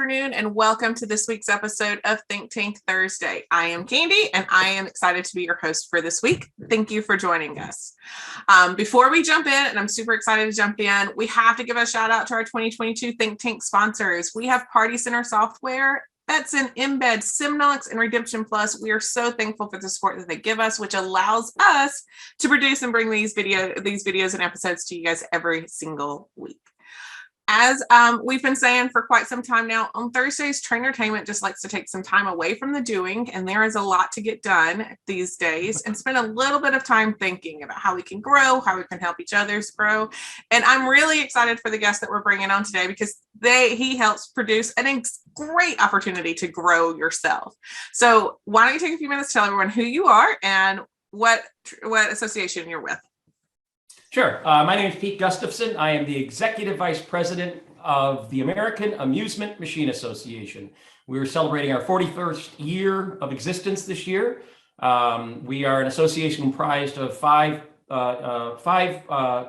afternoon, and welcome to this week's episode of Think Tank Thursday. I am Candy, and I am excited to be your host for this week. Thank you for joining us. Before we jump in, and I'm super excited to jump in, we have to give a shout out to our 2022 Think Tank sponsors. We have Party Center Software, Betson, Embed, Simnox, and Redemption Plus. We are so thankful for the support that they give us, which allows us to produce and bring these videos and episodes to you guys every single week. As we've been saying for quite some time now, on Thursdays, Trainertainment just likes to take some time away from the doing, and there is a lot to get done these days, and spend a little bit of time thinking about how we can grow, how we can help each others grow. And I'm really excited for the guest that we're bringing on today, because he helps produce a great opportunity to grow yourself. So why don't you take a few minutes to tell everyone who you are and what association you're with? Sure. My name is Pete Gustafson. I am the Executive Vice President of the American Amusement Machine Association. We are celebrating our 41st year of existence this year. We are an association comprised of five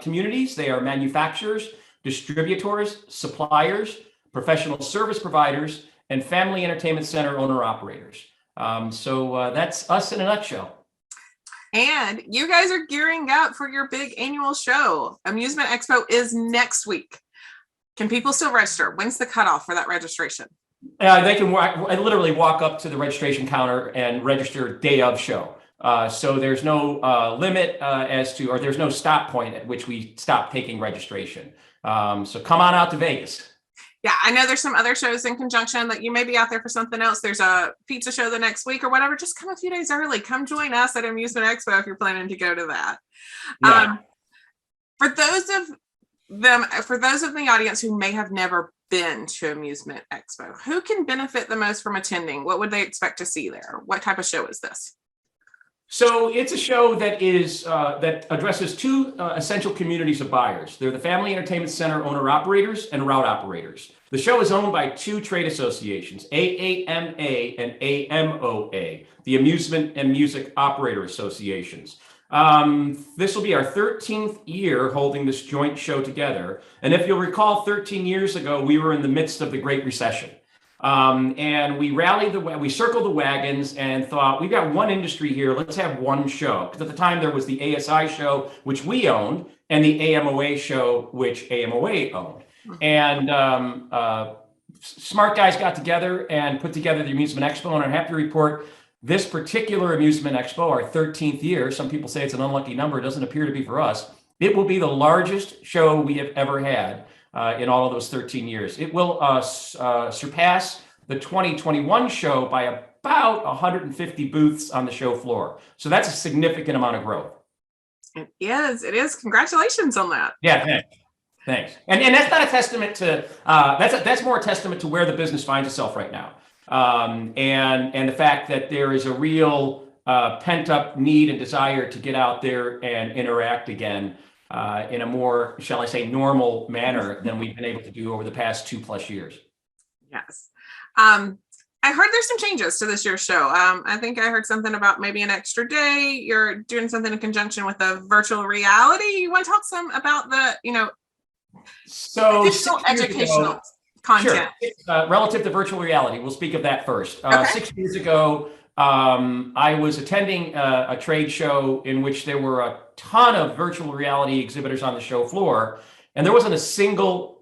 communities. They are manufacturers, distributors, suppliers, professional service providers, and family entertainment center owner-operators. So that's us in a nutshell. And you guys are gearing up for your big annual show. Amusement Expo is next week. Can people still register? When's the cutoff for that registration? They can literally walk up to the registration counter and register day of show. So there's no limit or there's no stop point at which we stop taking registration. So come on out to Vegas. Yeah, I know there's some other shows in conjunction that you may be out there for something else. There's a pizza show the next week or whatever. Just come a few days early. Come join us at Amusement Expo if you're planning to go to that. Yeah. For those of the audience who may have never been to Amusement Expo, who can benefit the most from attending? What would they expect to see there? What type of show is this? So it's a show that addresses two essential communities of buyers. They're the family entertainment center owner-operators and route operators. The show is owned by two trade associations, AAMA and AMOA, the Amusement and Music Operator Associations. This will be our 13th year holding this joint show together. And if you'll recall, 13 years ago, we were in the midst of the Great Recession. And we circled the wagons and thought, we've got one industry here, let's have one show. Because at the time there was the ASI show, which we owned, and the AMOA show, which AMOA owned. And smart guys got together and put together the Amusement Expo, and I'm happy to report this particular Amusement Expo, our 13th year, some people say it's an unlucky number, it doesn't appear to be for us, it will be the largest show we have ever had. In all of those 13 years. It will surpass the 2021 show by about 150 booths on the show floor. So that's a significant amount of growth. It is. Congratulations on that. Yeah, thanks. And that's not a testament to, that's more a testament to where the business finds itself right now. And the fact that there is a real pent up need and desire to get out there and interact again. In a more, shall I say, normal manner than we've been able to do over the past 2+ years. Yes. I heard there's some changes to this year's show. I think I heard something about maybe an extra day. You're doing something in conjunction with the virtual reality. You want to talk some about the, additional educational content? Sure. Relative to virtual reality, we'll speak of that first. Okay. 6 years ago, I was attending a trade show in which there were a ton of virtual reality exhibitors on the show floor, and there wasn't a single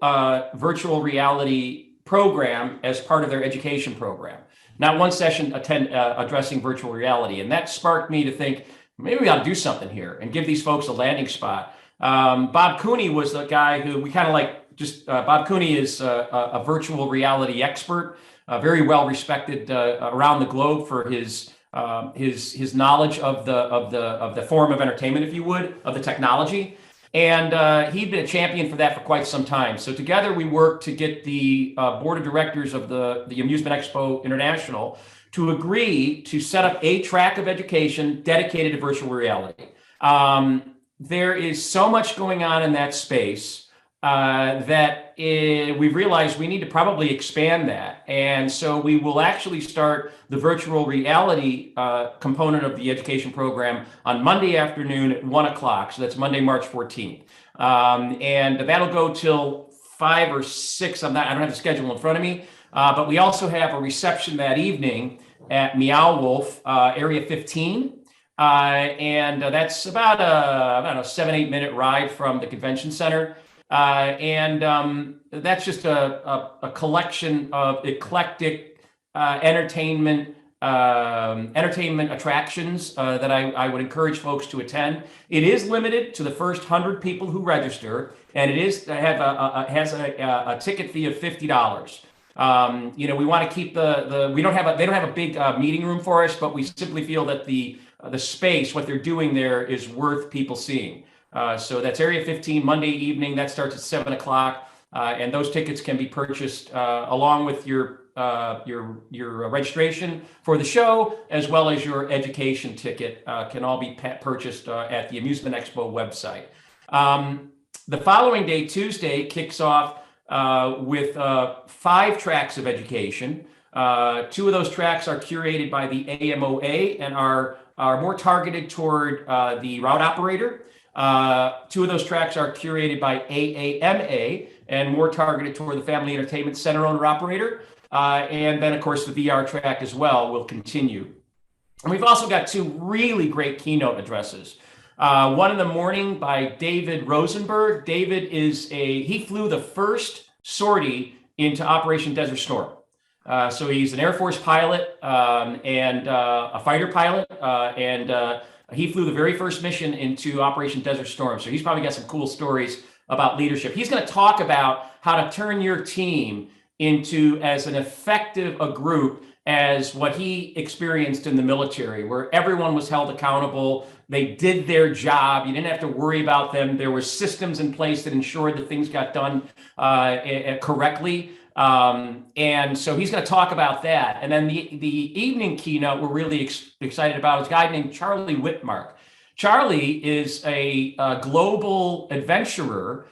virtual reality program as part of their education program. Not one session addressing virtual reality, and that sparked me to think, maybe we ought to do something here and give these folks a landing spot. Bob Cooney was the guy who we kind of like. Bob Cooney is a virtual reality expert. Very well respected around the globe for his knowledge of the form of entertainment, if you would, of the technology, and he'd been a champion for that for quite some time. So together we worked to get the board of directors of the Amusement Expo International to agree to set up a track of education dedicated to virtual reality. There is so much going on in that space. That we've realized we need to probably expand that. And so we will actually start the virtual reality component of the education program on Monday afternoon at 1 o'clock. So that's Monday, March 14th. And that'll go till 5 or 6. I don't have the schedule in front of me, But we also have a reception that evening at Meow Wolf, Area 15. And that's about I don't know, 7-8 minute ride from the convention center. That's just a collection of eclectic entertainment attractions that I would encourage folks to attend. It is limited to the first 100 people who register, and it is has a ticket fee of $50. We want to keep they don't have a big meeting room for us, but we simply feel that the space, what they're doing there, is worth people seeing. So that's Area 15, Monday evening. That starts at 7 o'clock, and those tickets can be purchased along with your registration for the show, as well as your education ticket, can all be purchased at the Amusement Expo website. The following day, Tuesday, kicks off with 5 tracks of education. 2 of those tracks are curated by the AAMA and are more targeted toward the route operator. 2 of those tracks are curated by AAMA and more targeted toward the family entertainment center owner operator. And then, of course, the VR track as well will continue. And we've also got 2 really great keynote addresses. One in the morning by David Rosenberg. David he flew the first sortie into Operation Desert Storm. So he's an Air Force pilot and a fighter pilot, and he flew the very first mission into Operation Desert Storm. So he's probably got some cool stories about leadership. He's going to talk about how to turn your team into as an effective a group as what he experienced in the military, where everyone was held accountable. They did their job. You didn't have to worry about them. There were systems in place that ensured that things got done correctly. And so he's going to talk about that. And then the evening keynote we're really excited about is a guy named Charlie Whitmark. Charlie is a global adventurer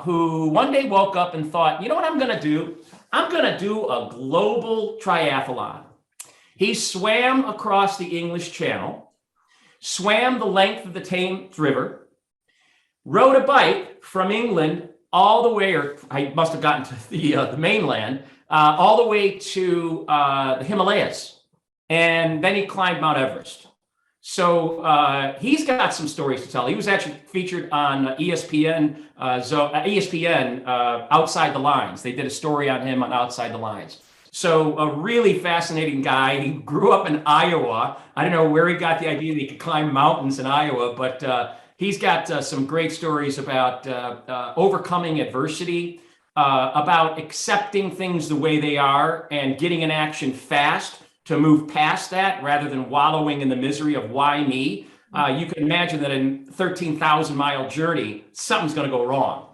who one day woke up and thought, you know what I'm going to do? I'm going to do a global triathlon. He swam across the English Channel, swam the length of the Thames River, rode a bike from England all the way, or I must have gotten to the mainland, all the way to the Himalayas. And then he climbed Mount Everest. So he's got some stories to tell. He was actually featured on ESPN, Outside the Lines. They did a story on him on Outside the Lines. So a really fascinating guy. He grew up in Iowa. I don't know where he got the idea that he could climb mountains in Iowa, but he's got some great stories about overcoming adversity, about accepting things the way they are and getting in action fast to move past that rather than wallowing in the misery of why me. You can imagine that in a 13,000-mile journey, something's going to go wrong.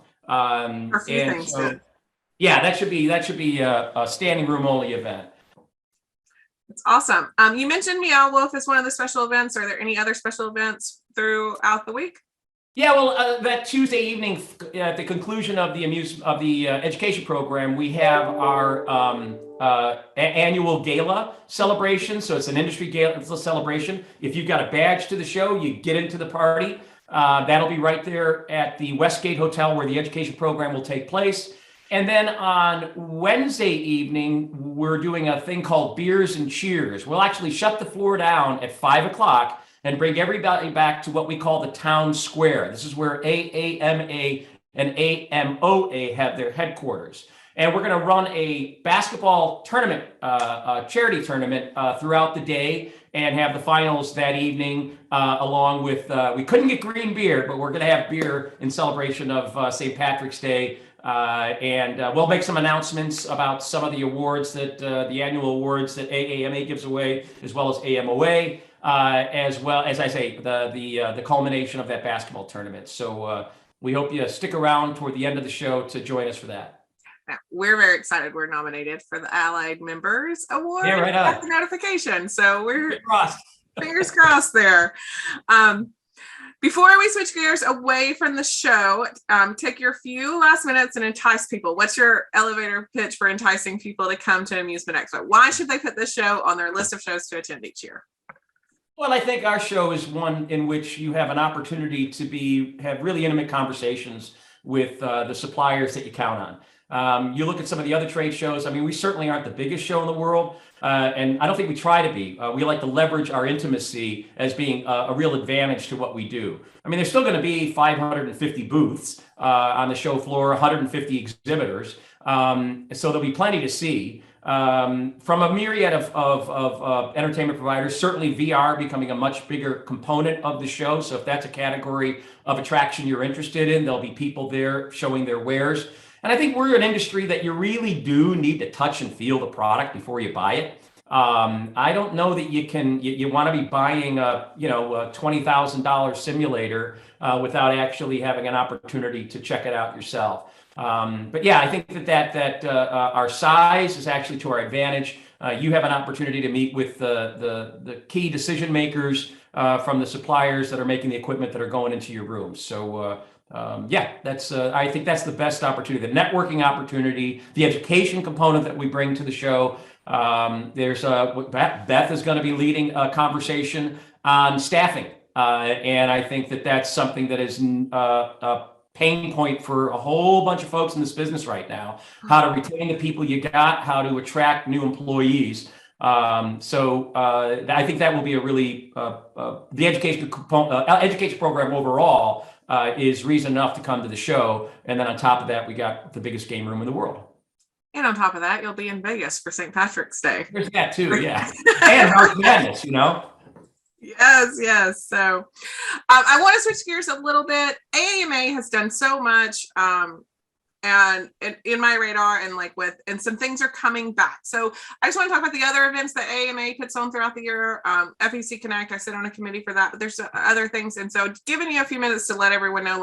Yeah, that should be a standing room only event. It's awesome. You mentioned Meow Wolf as one of the special events. Are there any other special events throughout the week? Yeah, well, that Tuesday evening, at the conclusion of the education program, we have our annual gala celebration. So it's an industry gala, it's a celebration. If you've got a badge to the show, you get into the party. That'll be right there at the Westgate Hotel where the education program will take place. And then on Wednesday evening, we're doing a thing called Beers and Cheers. We'll actually shut the floor down at 5 o'clock and bring everybody back to what we call the town square. This is where AAMA and AMOA have their headquarters. And we're going to run a basketball tournament, a charity tournament throughout the day and have the finals that evening along with, we couldn't get green beer, but we're going to have beer in celebration of St. Patrick's Day. And we'll make some announcements about some of the awards that the annual awards that AAMA gives away, as well as AMOA. As well as I say, the culmination of that basketball tournament. So we hope you stick around toward the end of the show to join us for that. We're very excited. We're nominated for the Allied Members Award. Yeah, right on. The notification. So we're fingers crossed there. Before we switch gears away from the show, take your few last minutes and entice people. What's your elevator pitch for enticing people to come to Amusement Expo? Why should they put this show on their list of shows to attend each year? Well, I think our show is one in which you have an opportunity to have really intimate conversations with the suppliers that you count You look at some of the other trade shows. I mean, we certainly aren't the biggest show in the world, and I don't think we try to be. We like to leverage our intimacy as being a real advantage to what we do. I mean, there's still going to be 550 booths on the show floor, 150 exhibitors, so there'll be plenty to see. From a myriad of entertainment providers, certainly VR becoming a much bigger component of the show. So if that's a category of attraction you're interested in, there'll be people there showing their wares. And I think we're an industry that you really do need to touch and feel the product before you buy it. I don't know that you want to be buying a $20,000 simulator without actually having an opportunity to check it out yourself. But yeah, I think that our size is actually to our advantage. You have an opportunity to meet with the key decision makers from the suppliers that are making the equipment that are going into your rooms. So yeah, I think that's the best opportunity, the networking opportunity, the education component that we bring to the show. There's Beth is going to be leading a conversation on staffing, and I think that's something that is pain point for a whole bunch of folks in this business right now, how to retain the people you got, how to attract new employees. So I think that will be a really, the education program overall is reason enough to come to the show. And then on top of that, we got the biggest game room in the world. And on top of that, you'll be in Vegas for St. Patrick's Day. There's that too, yeah. And March Madness, Yes. So I want to switch gears a little bit. AAMA has done so much and in my radar and some things are coming back. So I just want to talk about the other events that AAMA puts on throughout the year. FEC Connect, I sit on a committee for that, but there's other things. And so giving you a few minutes to let everyone know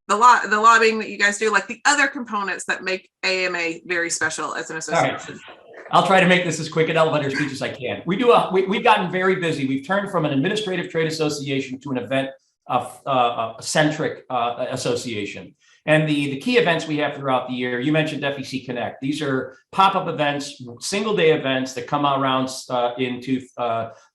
the lobbying that you guys do, the other components that make AAMA very special as an association. Right. I'll try to make this as quick an elevator speech as I can. We've gotten very busy. We've turned from an administrative trade association to an event centric association. And the key events we have throughout the year, you mentioned FEC Connect. These are pop-up events, single day events that come around into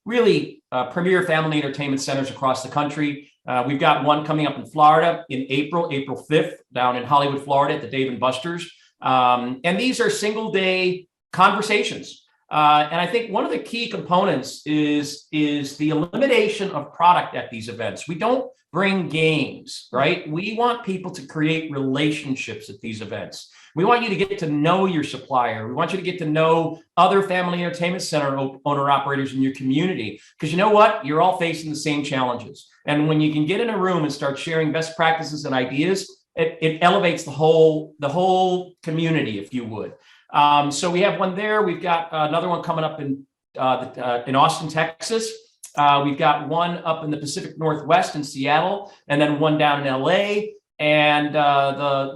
really premier family entertainment centers across the country. We've got one coming up in Florida in April 5th, down in Hollywood, Florida at the Dave & Buster's. And these are single day conversations. And I think one of the key components is the elimination of product at these events. We don't bring games, right? We want people to create relationships at these events. We want you to get to know your supplier. We want you to get to know other family entertainment center owner operators in your community. Because you know what? You're all facing the same challenges. And when you can get in a room and start sharing best practices and ideas, it elevates the whole community, if you would. So we have one there. We've got another one coming up in Austin, Texas. We've got one up in the Pacific Northwest in Seattle, and then one down in LA. And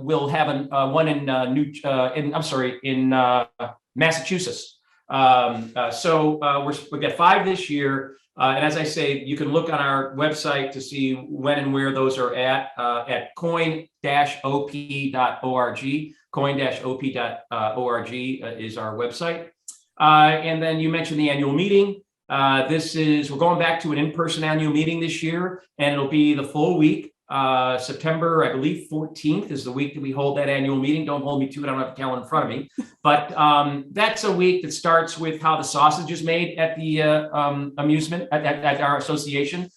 we'll have one in Massachusetts. So we've got 5 this year. And as I say, you can look on our website to see when and where those are at coin-op.org. Coin-op.org is our website. And then you mentioned the annual meeting. We're going back to an in-person annual meeting this year, and it'll be the full week. September, I believe 14th is the week that we hold that annual meeting. Don't hold me to it. I don't have a calendar in front of me. But that's a week that starts with how the sausage is made at the amusement at our association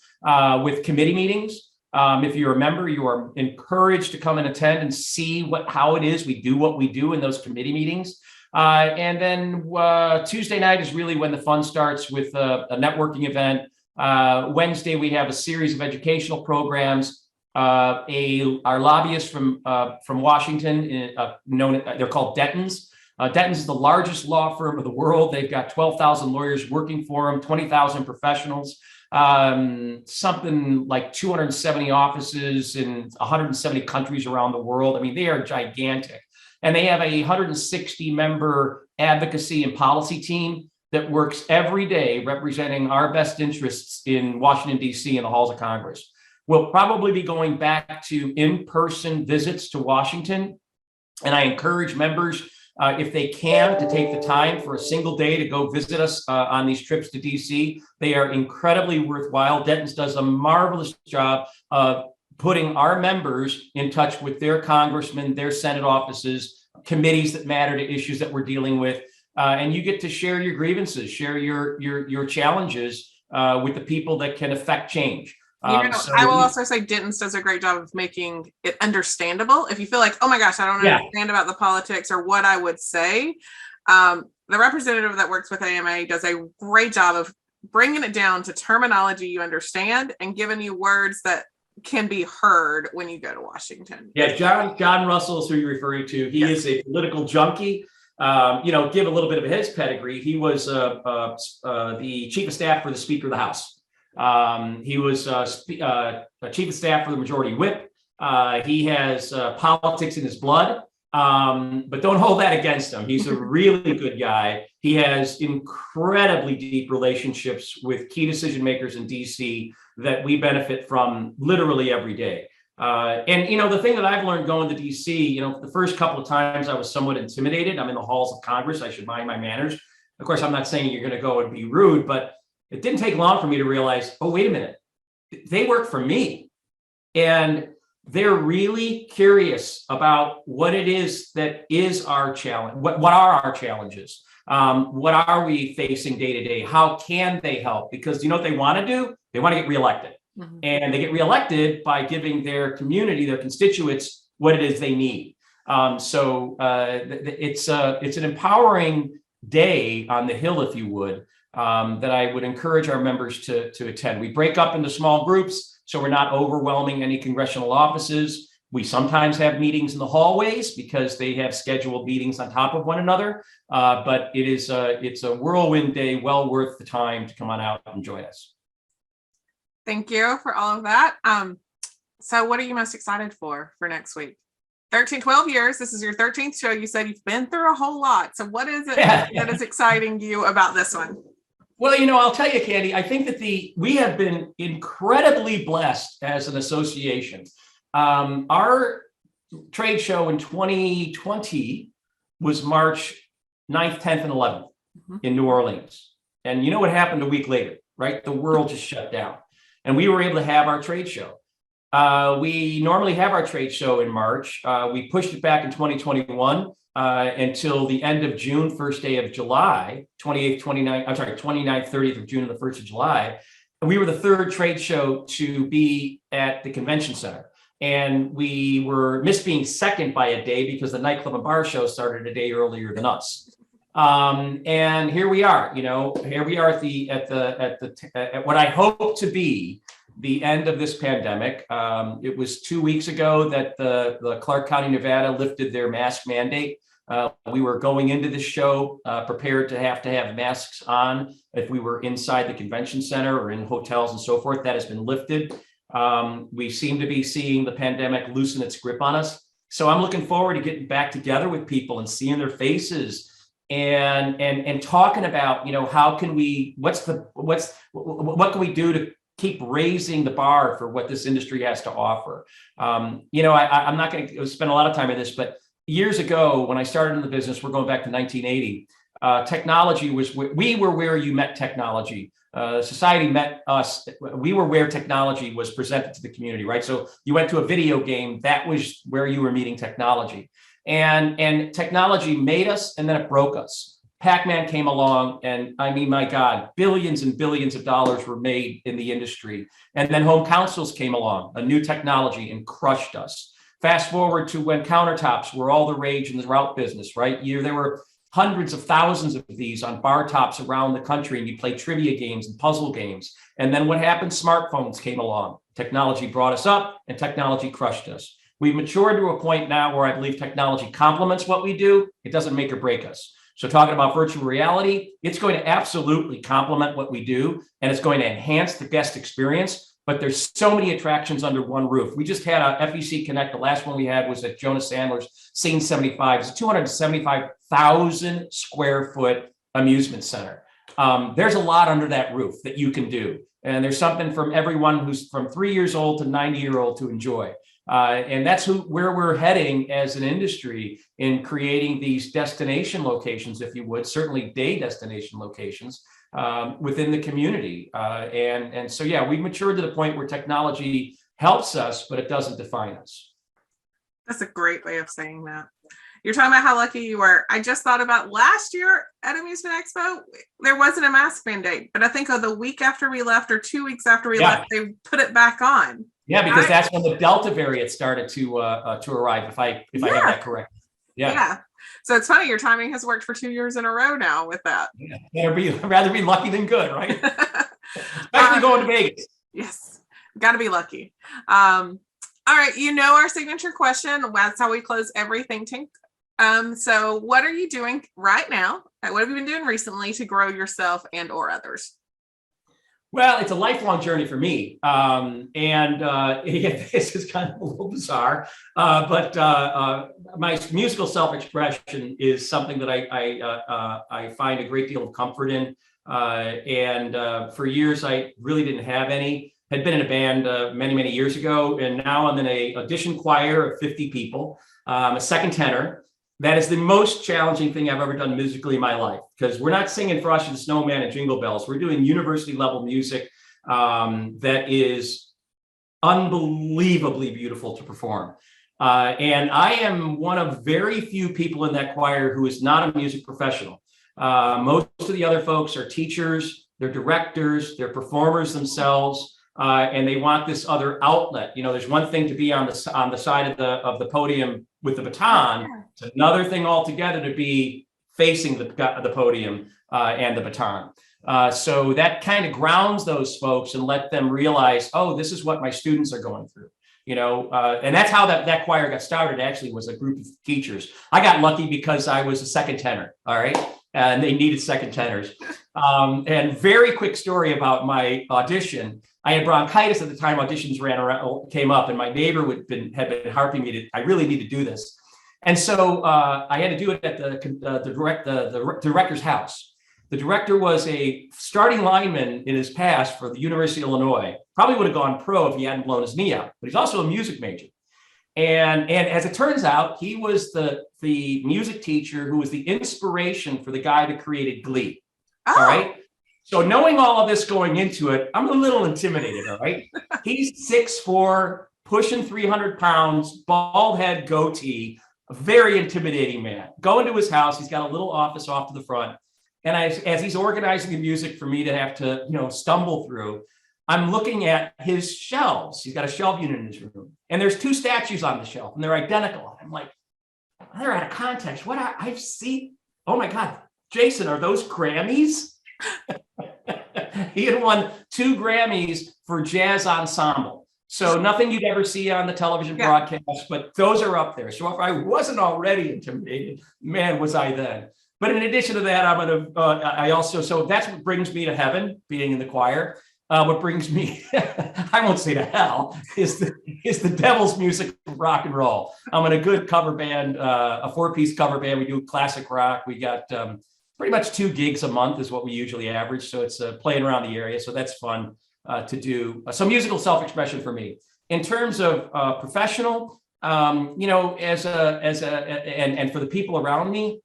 with committee meetings. If you're a member, you are encouraged to come and attend and see how it is we do what we do in those committee meetings. And then Tuesday night is really when the fun starts with a networking event. Wednesday, we have a series of educational programs. Our lobbyists from Washington, they're called Denton's. Denton's is the largest law firm of the world. They've got 12,000 lawyers working for them, 20,000 professionals, something like 270 offices in 170 countries around the world. I mean, they are gigantic. And they have a 160-member advocacy and policy team that works every day representing our best interests in Washington, D.C. and the halls of Congress. We'll probably be going back to in-person visits to Washington. And I encourage members, if they can, to take the time for a single day to go visit us on these trips to DC. They are incredibly worthwhile. Denton's does a marvelous job of putting our members in touch with their congressmen, their Senate offices, committees that matter to issues that we're dealing with. And you get to share your grievances, share your challenges with the people that can affect change. I will also say Denton's does a great job of making it understandable. If you feel like, oh my gosh, I don't understand about the politics or what I would say, the representative that works with AAMA does a great job of bringing it down to terminology you understand and giving you words that can be heard when you go to Washington. Yeah, John Russell is who you're referring to. He is a political junkie. Give a little bit of his pedigree. He was the chief of staff for the Speaker of the House. He was chief of staff for the Majority Whip. He has politics in his blood, but don't hold that against him. He's a really good guy. He has incredibly deep relationships with key decision makers in DC that we benefit from literally every day. And the thing that I've learned going to DC, the first couple of times I was somewhat intimidated. I'm in the halls of Congress. I should mind my manners. Of course, I'm not saying you're going to go and be rude, but it didn't take long for me to realize, oh, wait a minute, they work for me. And they're really curious about what it is that is our challenge. What are our challenges? What are we facing day to day? How can they help? Because you know what they want to do? They want to get reelected. Mm-hmm. And they get reelected by giving their community, their constituents, what it is they need. So it's an empowering day on the Hill, if you would, that I would encourage our members to attend. We break up into small groups, so we're not overwhelming any congressional offices. We sometimes have meetings in the hallways because they have scheduled meetings on top of one another. But it's a whirlwind day, well worth the time to come on out and join us. Thank you for all of that. So what are you most excited for next week? 12 years. This is your 13th show. You said you've been through a whole lot. So what is it that is exciting you about this one? Well, I'll tell you, Candy, I think that we have been incredibly blessed as an association. Our trade show in 2020 was March 9th, 10th, and 11th in New Orleans. And you know what happened a week later, right? The world just shut down. And we were able to have our trade show. We normally have our trade show in March. We pushed it back in 2021 until the end of June, first day of July, 29th, 30th of June and the 1st of July. And we were the third trade show to be at the convention center. And we were missed being second by a day because the nightclub and bar show started a day earlier than us. And here we are, here we are at what I hope to be the end of this pandemic. It was 2 weeks ago that the Clark County, Nevada lifted their mask mandate. We were going into this show prepared to have masks on if we were inside the convention center or in hotels and so forth. That has been lifted. We seem to be seeing the pandemic loosen its grip on us. So I'm looking forward to getting back together with people and seeing their faces and talking about, how can we, what can we do to keep raising the bar for what this industry has to offer. I'm not going to spend a lot of time on this, but years ago, when I started in the business, we're going back to 1980, technology we were where you met technology. Society met us. We were where technology was presented to the community, right? So you went to a video game, that was where you were meeting technology. And technology made us, and then it broke us. Pac-Man came along, and I mean, my God, billions and billions of dollars were made in the industry. And then home consoles came along, a new technology, and crushed us. Fast forward to when countertops were all the rage in the route business, right? There were hundreds of thousands of these on bar tops around the country, and you play trivia games and puzzle games. And then what happened? Smartphones came along. Technology brought us up, and technology crushed us. We've matured to a point now where I believe technology complements what we do. It doesn't make or break us. So talking about virtual reality, it's going to absolutely complement what we do, and it's going to enhance the guest experience. But there's so many attractions under one roof. We just had a FEC Connect. The last one we had was at Jonas Sandler's Scene 75. It's a 275,000 square foot amusement center. There's a lot under that roof that you can do. And there's something from everyone who's from 3 years old to 90-year-old to enjoy. And that's where we're heading as an industry in creating these destination locations, if you would, certainly day destination locations within the community. And so, yeah, we've matured to the point where technology helps us, but it doesn't define us. That's a great way of saying that. You're talking about how lucky you were. I just thought about last year at Amusement Expo, there wasn't a mask mandate, but I think the week after we left or 2 weeks after we left, they put it back on. Yeah, because that's when the Delta variant started to arrive. If I have that correct. Yeah. So it's funny. Your timing has worked for 2 years in a row now with that. Yeah. Rather be lucky than good, right? Especially going to Vegas. Yes, got to be lucky. All right, our signature question. That's how we close every Think Tank. So what are you doing right now? What have you been doing recently to grow yourself and or others? Well, it's a lifelong journey for me. This is kind of a little bizarre, but my musical self-expression is something that I find a great deal of comfort in. For years, I really didn't have any. Had been in a band many, many years ago, and now I'm in a audition choir of 50 people. I'm a second tenor. That is the most challenging thing I've ever done musically in my life, because we're not singing Frosty the Snowman and Jingle Bells. We're doing university level music that is unbelievably beautiful to perform. And I am one of very few people in that choir who is not a music professional. Most of the other folks are teachers, they're directors, they're performers themselves. And they want this other outlet. There's one thing to be on the side of the podium with the baton. It's another thing altogether to be facing the podium and the baton. So that kind of grounds those folks and let them realize, oh, this is what my students are going through. And that's how that choir got started. Actually, was a group of teachers. I got lucky because I was a second tenor. All right. And they needed second tenors. And very quick story about my audition. I had bronchitis at the time auditions came up, and my neighbor had been harping me I really need to do this. And so I had to do it at the director's house. The director was a starting lineman in his past for the University of Illinois. Probably would have gone pro if he hadn't blown his knee out, but he's also a music major. And as it turns out, he was the music teacher who was the inspiration for the guy that created Glee. Oh. All right. So knowing all of this going into it, I'm a little intimidated. All right. He's 6'4", pushing 300 pounds, bald head, goatee, a very intimidating man. Go into his house. He's got a little office off to the front. And as he's organizing the music for me to have to, stumble through, I'm looking at his shelves. He's got a shelf unit in his room. And there's 2 statues on the shelf, and they're identical. I'm like, they're out of context. I see. Oh my God, Jason, are those Grammys? He had won 2 Grammys for jazz ensemble. So nothing you'd ever see on the television broadcast, but those are up there. So if I wasn't already intimidated, man, was I then. But in addition to that, so that's what brings me to heaven, being in the choir. What brings me, I won't say to hell, is the devil's music of rock and roll. I'm in a good cover band, a 4-piece cover band. We do classic rock. We got pretty much 2 gigs a month is what we usually average. So it's playing around the area. So that's fun to do. So musical self-expression for me. In terms of professional, and for the people around me,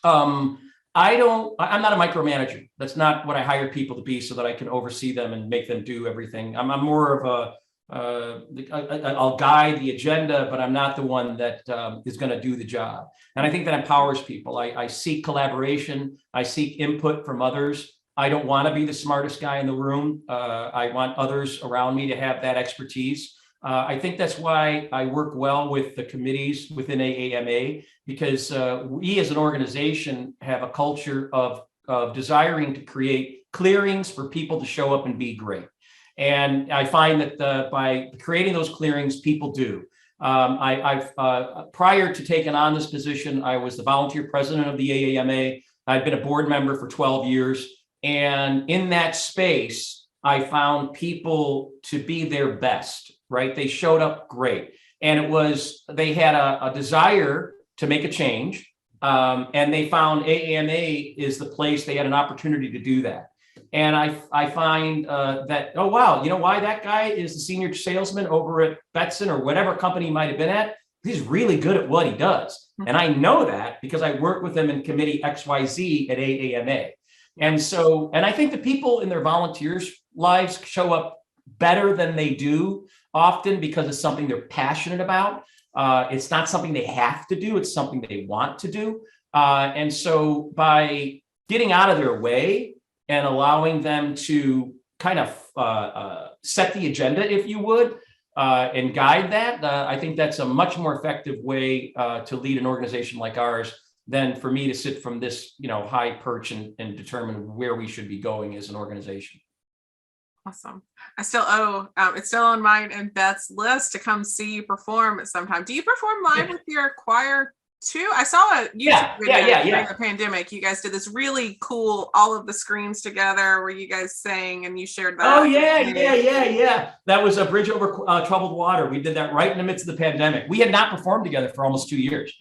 I'm not a micromanager. That's not what I hire people to be, so that I can oversee them and make them do everything. I'm more of I'll guide the agenda, but I'm not the one that is going to do the job. And I think that empowers people. I seek collaboration. I seek input from others. I don't want to be the smartest guy in the room. I want others around me to have that expertise. I think that's why I work well with the committees within AAMA, because we as an organization have a culture of desiring to create clearings for people to show up and be great. And I find that by creating those clearings, people do. I've prior to taking on this position, I was the volunteer president of the AAMA. I've been a board member for 12 years. And in that space, I found people to be their best, right? They showed up great. And they had a desire to make a change. And they found AAMA is the place they had an opportunity to do that. And I find that, oh, wow, you know why that guy is the senior salesman over at Betson or whatever company he might have been at? He's really good at what he does. And I know that because I work with him in committee XYZ at AAMA. And I think the people in their volunteers' lives show up better than they do often because it's something they're passionate about. It's not something they have to do. It's something they want to do. And so by getting out of their way and allowing them to kind of set the agenda, if you would, and guide that, I think that's a much more effective way to lead an organization like ours than for me to sit from this, high perch and determine where we should be going as an organization. Awesome. I still owe, it's still on mine and Beth's list to come see you perform at some time. Do you perform live with your choir too? I saw a YouTube video during the pandemic. You guys did this really cool, all of the screens together where you guys sang and you shared that. Oh, yeah. That was a Bridge Over Troubled Water. We did that right in the midst of the pandemic. We had not performed together for almost 2 years.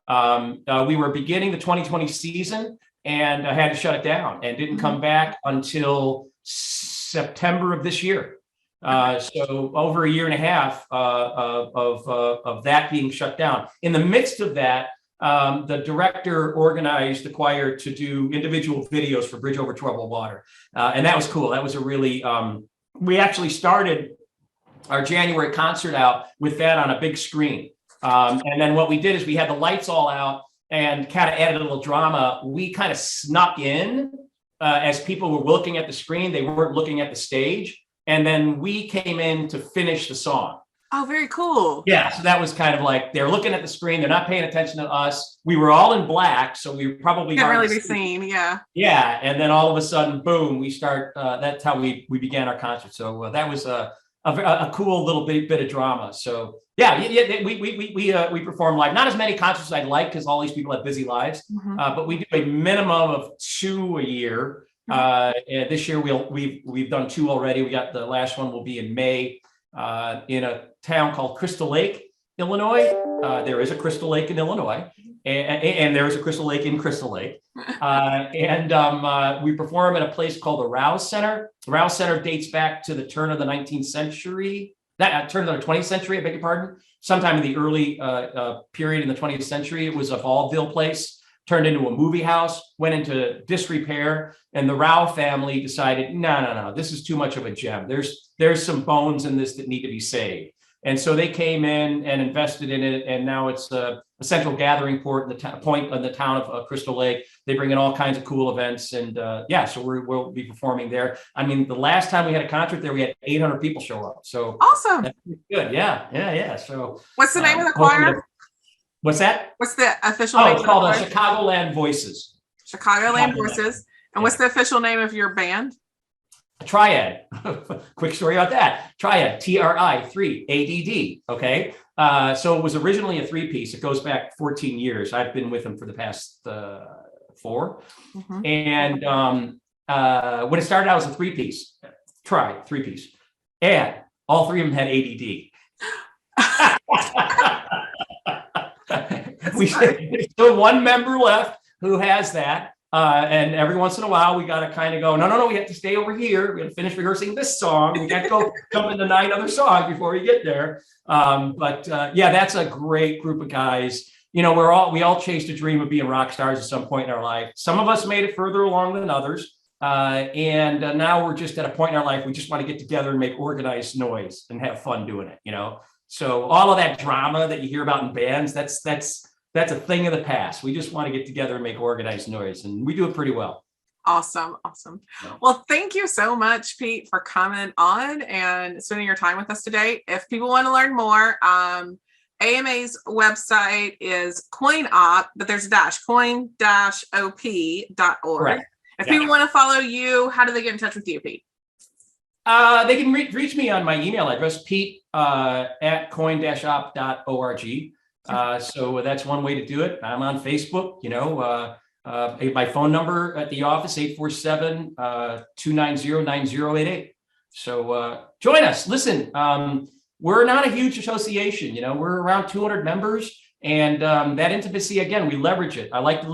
We were beginning the 2020 season and I had to shut it down and didn't come back until September of this year. So over a year and a half of that being shut down. In the midst of that, the director organized the choir to do individual videos for Bridge Over Troubled Water. And that was cool. That was a really, we actually started our January concert out with that on a big screen. And then what we did is we had the lights all out and kind of added a little drama. We kind of snuck in as people were looking at the screen. They weren't looking at the stage. And then we came in to finish the song. Oh, very cool. Yeah, so that was kind of like they're looking at the screen. They're not paying attention to us. We were all in black, so we probably can't really be seen. Yeah. Yeah, and then all of a sudden, boom, we start. That's how we began our concert. So that was a cool little bit of drama. So yeah, we perform live. Not as many concerts as I'd like because all these people have busy lives. But we do a minimum of 2 a year. And this year we've done 2 already. We got the last one will be in May in a town called Crystal Lake, Illinois. There is a Crystal Lake in Illinois, and there is a Crystal Lake in Crystal Lake. We perform at a place called the Rouse Center. The Rouse Center dates back to the turn of the 19th century. Turn of the 20th century, I beg your pardon. Sometime in the early period in the 20th century, it was a vaudeville place. Turned into a movie house, went into disrepair, and the Rao family decided, no, this is too much of a gem. There's some bones in this that need to be saved. And so they came in and invested in it, and now it's a central gathering point in the town of Crystal Lake. They bring in all kinds of cool events, and so we'll be performing there. I mean, the last time we had a concert there, we had 800 people show up. So awesome, that's good. Yeah. So what's the name of the choir? What's that? What's the official name? It's called Chicagoland Voices. Chicagoland Voices. And what's the official name of your band? Triad. Quick story about that. Triad, TRI, 3, ADD. Okay. So it was originally a 3-piece. It goes back 14 years. I've been with them for the past 4. And when it started out as a 3-piece, 3-piece. And all 3 of them had ADD. There's still one member left who has that. And every once in a while, we got to kind of go, no, we have to stay over here. We have to finish rehearsing this song. We got to go jump into 9 other songs before we get there. But that's a great group of guys. We all chased a dream of being rock stars at some point in our life. Some of us made it further along than others. And now we're just at a point in our life, we just want to get together and make organized noise and have fun doing it, So all of that drama that you hear about in bands, that's a thing of the past. We just want to get together and make organized noise, and we do it pretty well. Awesome. Yeah. Well, thank you so much, Pete, for coming on and spending your time with us today. If people want to learn more, AMA's website is coin-op, but there's a dash, coin-op.org. Correct. If people want to follow you, how do they get in touch with you, Pete? They can reach me on my email address, pete at coin-op.org. So that's one way to do it. I'm on Facebook, my phone number at the office, 847-290-9088. So join us. Listen, we're not a huge association. We're around 200 members, and that intimacy, again, we leverage it. I like to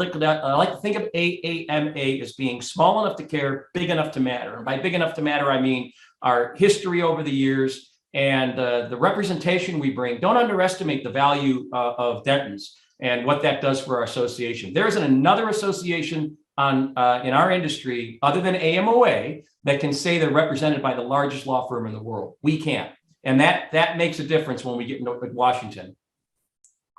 think of AAMA as being small enough to care, big enough to matter. And by big enough to matter, I mean our history over the years and the representation we bring. Don't underestimate the value of Denton's and what that does for our association. There isn't another association in our industry other than AMOA that can say they're represented by the largest law firm in the world. We can't. And that makes a difference when we get into Washington.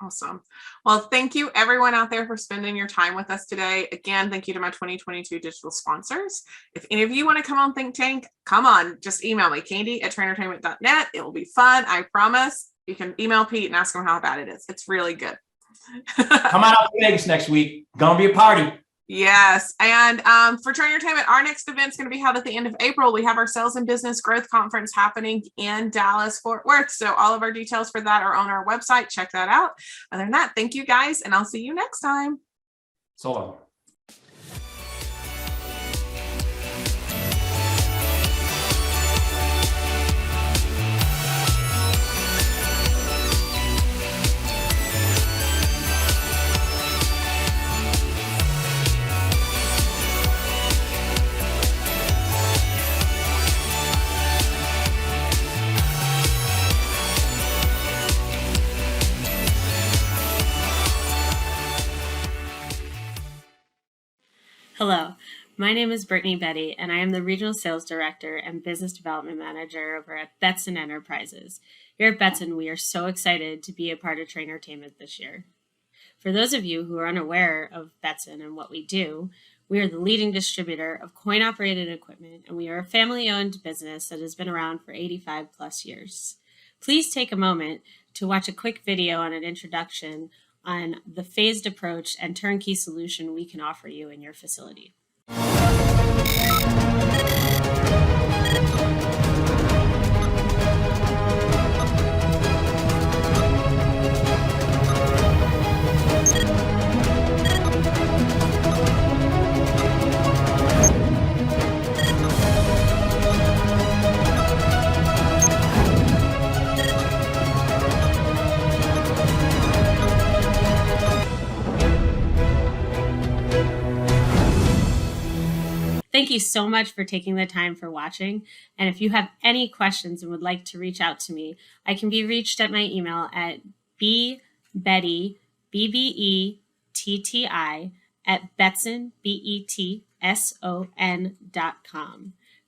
Awesome. Well, thank you everyone out there for spending your time with us today. Again, thank you to my 2022 digital sponsors. If any of you want to come on Think Tank, come on, just email me, candy@trainertainment.net. It will be fun. I promise. You can email Pete and ask him how bad it is. It's really good. Come on out to Vegas next week. Gonna be a party. Yes. And for Trainer Entertainment, our next event is going to be held at the end of April. We have our Sales and Business Growth Conference happening in Dallas, Fort Worth. So all of our details for that are on our website. Check that out. Other than that, thank you guys, and I'll see you next time. So long. Hello, my name is Brittany Betty, and I am the Regional Sales Director and Business Development Manager over at Betson Enterprises. Here at Betson, we are so excited to be a part of Trainer Entertainment this year. For those of you who are unaware of Betson and what we do, we are the leading distributor of coin-operated equipment, and we are a family-owned business that has been around for 85 plus years. Please take a moment to watch a quick video on an introduction on the phased approach and turnkey solution we can offer you in your facility. Thank you so much for taking the time for watching. And if you have any questions and would like to reach out to me, I can be reached at my email at bbetty, BBETTI, at Betson, BETSON.com.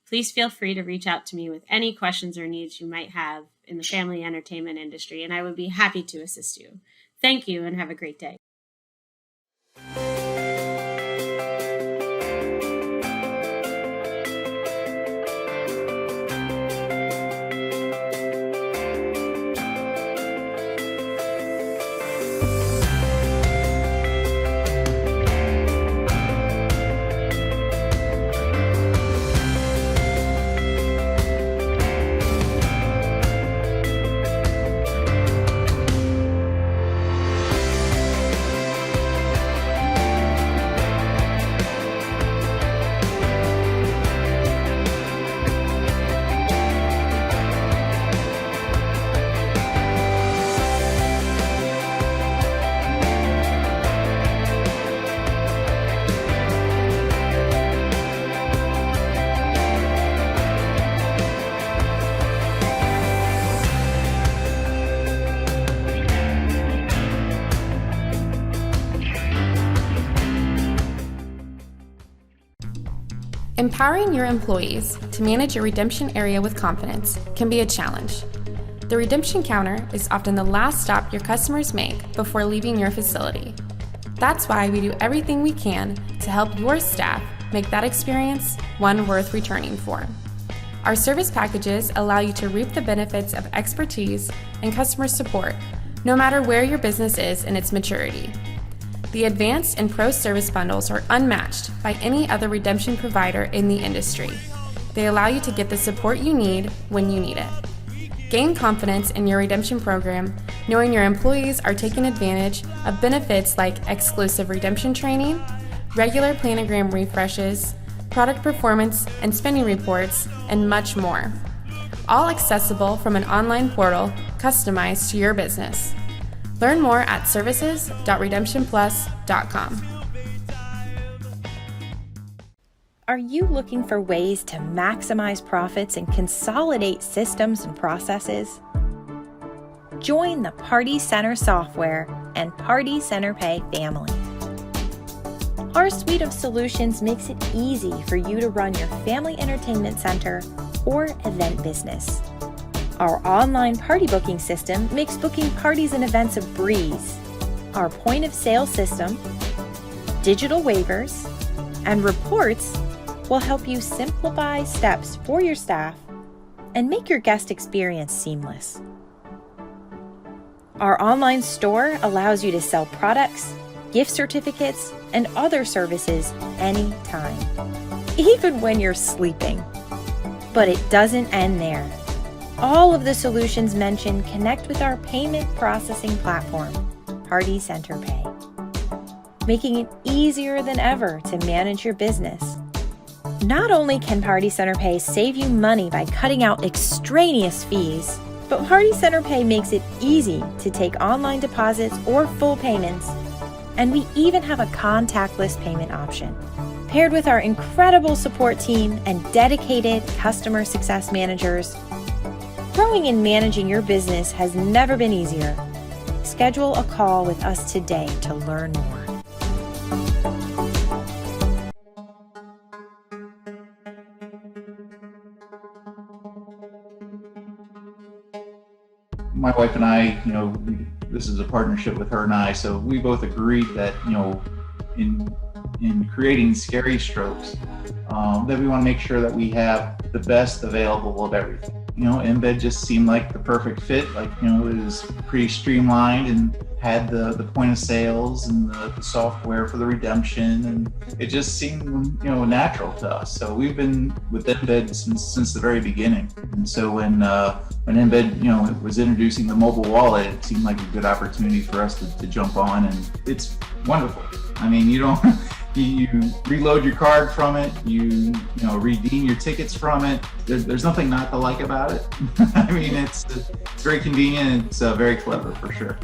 Please feel free to reach out to me with any questions or needs you might have in the family entertainment industry, and I would be happy to assist you. Thank you and have a great day. Empowering your employees to manage your redemption area with confidence can be a challenge. The redemption counter is often the last stop your customers make before leaving your facility. That's why we do everything we can to help your staff make that experience one worth returning for. Our service packages allow you to reap the benefits of expertise and customer support, no matter where your business is in its maturity. The Advanced and Pro Service Bundles are unmatched by any other redemption provider in the industry. They allow you to get the support you need when you need it. Gain confidence in your redemption program, knowing your employees are taking advantage of benefits like exclusive redemption training, regular planogram refreshes, product performance and spending reports, and much more. All accessible from an online portal customized to your business. Learn more at services.redemptionplus.com. Are you looking for ways to maximize profits and consolidate systems and processes? Join the Party Center Software and Party Center Pay family. Our suite of solutions makes it easy for you to run your family entertainment center or event business. Our online party booking system makes booking parties and events a breeze. our point of sale system, digital waivers, and reports will help you simplify steps for your staff and make your guest experience seamless. Our online store allows you to sell products, gift certificates, and other services anytime, even when you're sleeping. But it doesn't end there. All of the solutions mentioned connect with our payment processing platform, Party Center Pay, making it easier than ever to manage your business. Not only can Party Center Pay save you money by cutting out extraneous fees, but Party Center Pay makes it easy to take online deposits or full payments, and we even have a contactless payment option. Paired with our incredible support team and dedicated customer success managers, growing and managing your business has never been easier. Schedule a call with us today to learn more. My wife and I, this is a partnership with her and I, so we both agreed that, in creating Scary Strokes, that we want to make sure that we have the best available of everything. Embed just seemed like the perfect fit. It was pretty streamlined and had the point of sales and the software for the redemption, and it just seemed, natural to us. So we've been with Embed since the very beginning. And so when Embed, was introducing the mobile wallet, it seemed like a good opportunity for us to jump on, and it's wonderful. I mean, you reload your card from it, you redeem your tickets from it. There's nothing not to like about it. I mean, it's very convenient. It's very clever for sure.